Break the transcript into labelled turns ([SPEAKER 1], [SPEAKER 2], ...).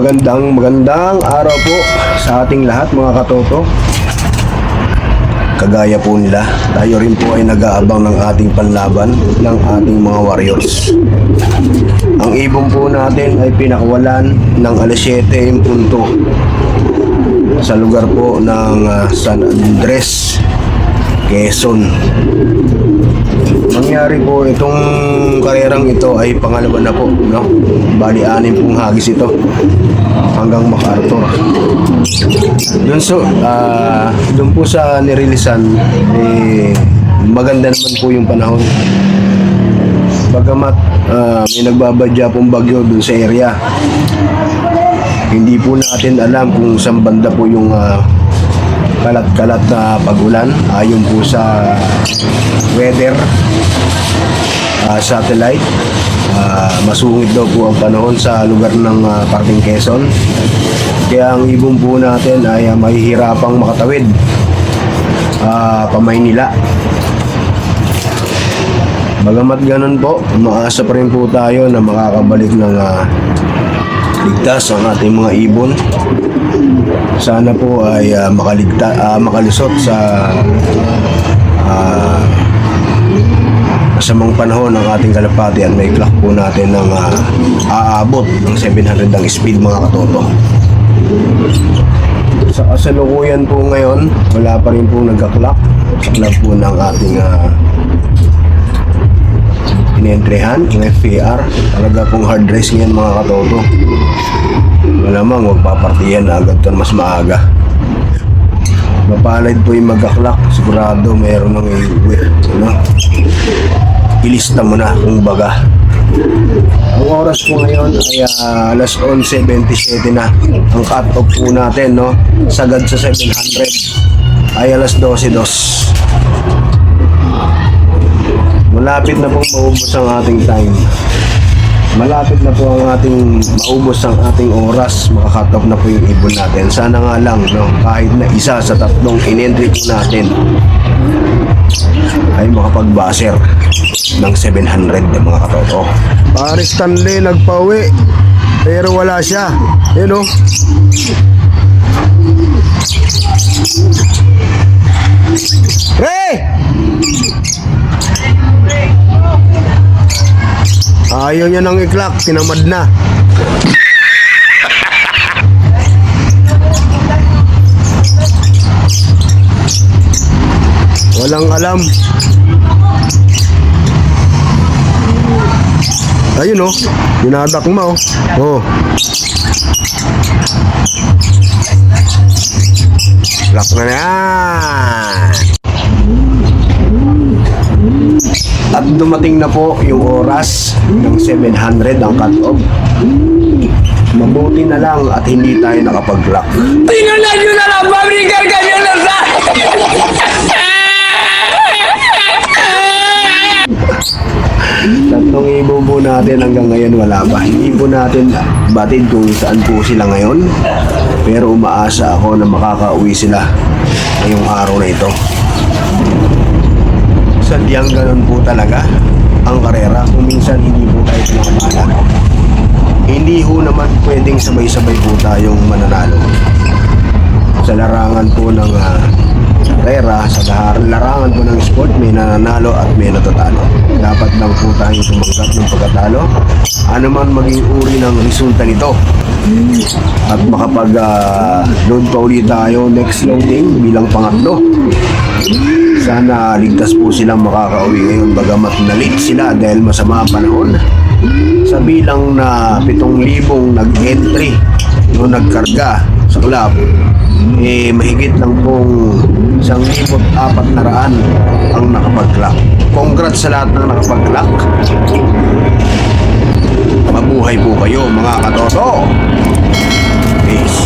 [SPEAKER 1] magandang araw po sa ating lahat mga katoto. Kagaya po nila, tayo rin po ay nag-aabang ng ating panlaban ng ating mga warriors. Ang ibon po natin ay pinakawalan ng alas 7 yung punto sa lugar po ng San Andres, Quezon. Nangyari po itong karerang ito ay pangalawa na po, no? Bali 6 pong hagis ito hanggang MacArthur. Doon po sa nirilisan, maganda naman po yung panahon. Bagamat may nagbabadya pong bagyo doon sa area. Hindi po natin alam kung saan banda po yung kalat-kalat na pag-ulan ayon po sa weather satellite. Masungit daw po ang panahon sa lugar ng Parting Quezon, kaya ang ibon po natin ay mahihirapang makatawid Pamaynila. Bagamat ganun po, umaasa pa rin po tayo na makakabalik ng ligtas ang ating mga ibon. Sana po ay makalusot sa masamang panahon ng ating kalapati at may clock po natin ng aabot ng 700 ang speed mga katoto. Sa kasalukuyan po ngayon, wala pa rin po nagka-clock. Clock po ng ating inentrehan, ng FAR. Talaga pong hard race ngayon mga katoto. Malamang magpapartiyan na agad ito mas maaga. Mapalad po yung magka-clock, sigurado mayroon ng iuwi, ano? Ilista mo na kung baga. Ang oras po ngayon ay alas 11:27 na. Ang cut-off po natin, no, sagad sa 700 ay alas 12:02. Malapit na pong maubos ang ating time. Malapit na po ang ating maubos ang ating oras. Maka-cut off na po yung ibon natin. Sana nga lang, no, kahit na isa sa 3 in-entry po natin ay makapag-buzzer ng 700 na mga katoto. Pare Stanley nagpauwi pero wala siya. Yun o. Hey! Ayaw niya nang i-clock, tinamad na. Walang alam. Ayun oh, dinadakma oh. Oh. Lock na yan. At dumating na po yung oras ng 700 ang cut-off. Mabuti na lang at hindi tayo nakapag-lock.
[SPEAKER 2] Tingnan nyo na lang, pabrikan kayo na sa...
[SPEAKER 1] Tatlong ibon po natin hanggang ngayon wala pa. Hindi po natin batid kung saan po sila ngayon. Pero umaasa ako na makakauwi sila ngayong araw na ito. Sadyang ganun po talaga ang karera. Kung minsan hindi po tayo pinamana. Hindi ho naman pwedeng sabay-sabay po tayong mananalo. Sa larangan po ng karera, sa larangan po ng sport, may nananalo at may natatalo. Dapat lang po tayong tumanggap ng pagkatalo, ano man maging uri ng resulta nito. At makapag-load pa ulit tayo next loading bilang pangatlo. Sana ligtas po silang makakauwi ngayon bagamat na late sila dahil masama ang panahon. Sa bilang na 7,000 nag-entry o nagkarga sa club, mahigit lang pong 1,400 ang nakapag-clock. Congrats sa lahat ng nakapag-clock. Mabuhay po kayo mga katoto. Peace.